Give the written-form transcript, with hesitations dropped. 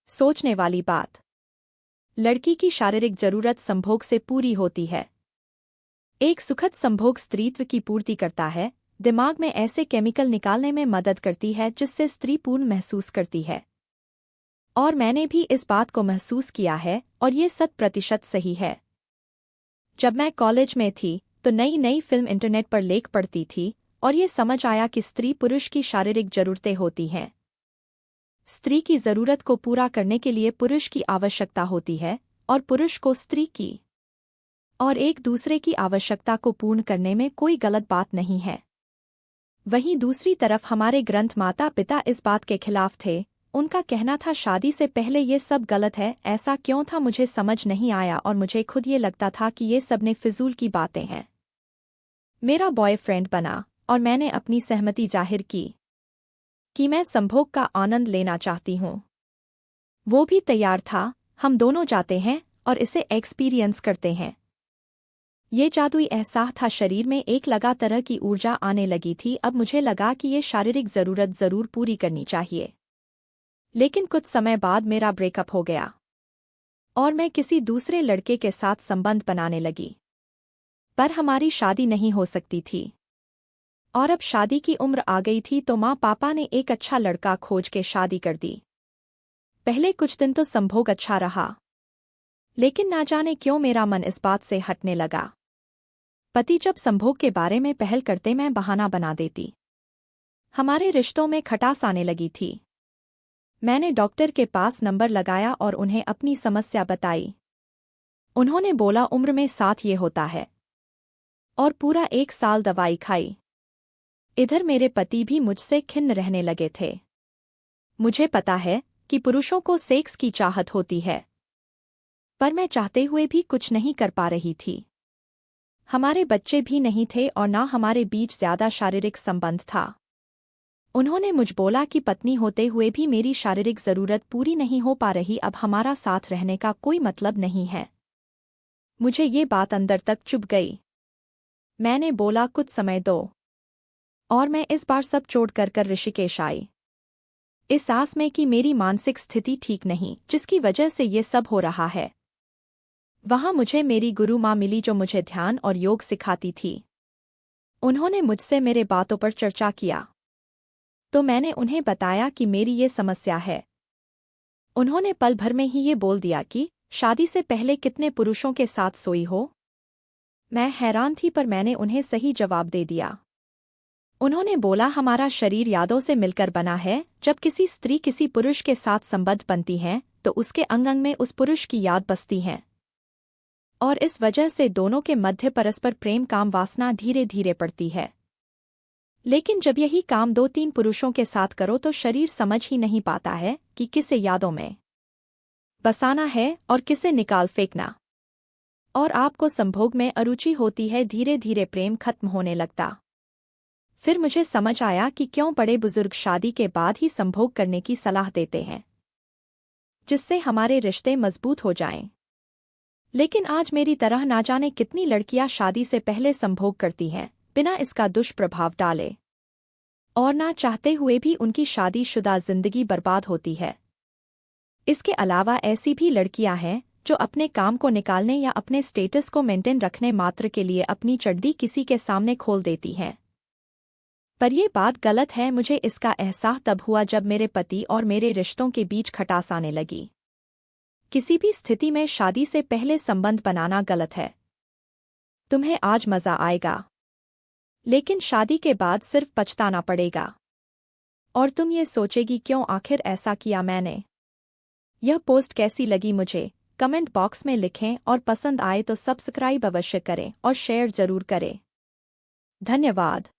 सोचने वाली बात। लड़की की शारीरिक जरूरत संभोग से पूरी होती है। एक सुखद संभोग स्त्रीत्व की पूर्ति करता है, दिमाग में ऐसे केमिकल निकालने में मदद करती है जिससे स्त्री पूर्ण महसूस करती है। और मैंने भी इस बात को महसूस किया है और ये 100% सही है। जब मैं कॉलेज में थी तो नई नई फिल्म इंटरनेट पर लेख पढ़ती थी और ये समझ आया कि स्त्री पुरुष की शारीरिक जरूरतें होती हैं। स्त्री की जरूरत को पूरा करने के लिए पुरुष की आवश्यकता होती है और पुरुष को स्त्री की, और एक दूसरे की आवश्यकता को पूर्ण करने में कोई गलत बात नहीं है। वहीं दूसरी तरफ हमारे ग्रंथ माता पिता इस बात के खिलाफ थे। उनका कहना था शादी से पहले ये सब गलत है। ऐसा क्यों था मुझे समझ नहीं आया और मुझे खुद ये लगता था कि ये सब ने फिजूल की बातें हैं। मेरा बॉयफ्रेंड बना और मैंने अपनी सहमति जाहिर की कि मैं संभोग का आनंद लेना चाहती हूँ। वो भी तैयार था। हम दोनों जाते हैं और इसे एक्सपीरियंस करते हैं। ये जादुई एहसास था, शरीर में एक लगा तरह की ऊर्जा आने लगी थी। अब मुझे लगा कि ये शारीरिक जरूरत जरूर पूरी करनी चाहिए। लेकिन कुछ समय बाद मेरा ब्रेकअप हो गया और मैं किसी दूसरे लड़के के साथ संबंध बनाने लगी। पर हमारी शादी नहीं हो सकती थी और अब शादी की उम्र आ गई थी तो माँ पापा ने एक अच्छा लड़का खोज के शादी कर दी। पहले कुछ दिन तो संभोग अच्छा रहा, लेकिन ना जाने क्यों मेरा मन इस बात से हटने लगा। पति जब संभोग के बारे में पहल करते मैं बहाना बना देती। हमारे रिश्तों में खटास आने लगी थी। मैंने डॉक्टर के पास नंबर लगाया और उन्हें अपनी समस्या बताई। उन्होंने बोला उम्र में साथ ये होता है, और पूरा 1 साल दवाई खाई। इधर मेरे पति भी मुझसे खिन्न रहने लगे थे। मुझे पता है कि पुरुषों को सेक्स की चाहत होती है, पर मैं चाहते हुए भी कुछ नहीं कर पा रही थी। हमारे बच्चे भी नहीं थे और ना हमारे बीच ज्यादा शारीरिक संबंध था। उन्होंने मुझ बोला कि पत्नी होते हुए भी मेरी शारीरिक जरूरत पूरी नहीं हो पा रही, अब हमारा साथ रहने का कोई मतलब नहीं है। मुझे ये बात अंदर तक चुभ गई। मैंने बोला कुछ समय दो, और मैं इस बार सब छोड़ कर ऋषिकेश आई, इस आस में कि मेरी मानसिक स्थिति ठीक नहीं जिसकी वजह से ये सब हो रहा है। वहां मुझे मेरी गुरु माँ मिली जो मुझे ध्यान और योग सिखाती थी। उन्होंने मुझसे मेरे बातों पर चर्चा किया तो मैंने उन्हें बताया कि मेरी ये समस्या है। उन्होंने पल भर में ही ये बोल दिया कि शादी से पहले कितने पुरुषों के साथ सोई हो। मैं हैरान थी पर मैंने उन्हें सही जवाब दे दिया। उन्होंने बोला हमारा शरीर यादों से मिलकर बना है। जब किसी स्त्री किसी पुरुष के साथ संबंध बनती है तो उसके अंग अंग में उस पुरुष की याद बसती है, और इस वजह से दोनों के मध्य परस्पर प्रेम काम वासना धीरे धीरे पड़ती है। लेकिन जब यही काम 2-3 पुरुषों के साथ करो तो शरीर समझ ही नहीं पाता है कि किसे यादों में बसाना है और किसे निकाल फेंकना, और आपको संभोग में अरुचि होती है। धीरे धीरे प्रेम खत्म होने लगता। फिर मुझे समझ आया कि क्यों बड़े बुजुर्ग शादी के बाद ही संभोग करने की सलाह देते हैं, जिससे हमारे रिश्ते मजबूत हो जाएं। लेकिन आज मेरी तरह ना जाने कितनी लड़कियां शादी से पहले संभोग करती हैं बिना इसका दुष्प्रभाव डाले, और ना चाहते हुए भी उनकी शादीशुदा जिंदगी बर्बाद होती है। इसके अलावा ऐसी भी लड़कियां हैं जो अपने काम को निकालने या अपने स्टेटस को मेंटेन रखने मात्र के लिए अपनी चड्डी किसी के सामने खोल देती हैं। पर यह बात गलत है। मुझे इसका एहसास तब हुआ जब मेरे पति और मेरे रिश्तों के बीच खटास आने लगी। किसी भी स्थिति में शादी से पहले संबंध बनाना गलत है। तुम्हें आज मजा आएगा, लेकिन शादी के बाद सिर्फ पछताना पड़ेगा, और तुम ये सोचेगी क्यों आखिर ऐसा किया मैंने। यह पोस्ट कैसी लगी मुझे कमेंट बॉक्स में लिखें, और पसंद आए तो सब्सक्राइब अवश्य करें और शेयर जरूर करें। धन्यवाद।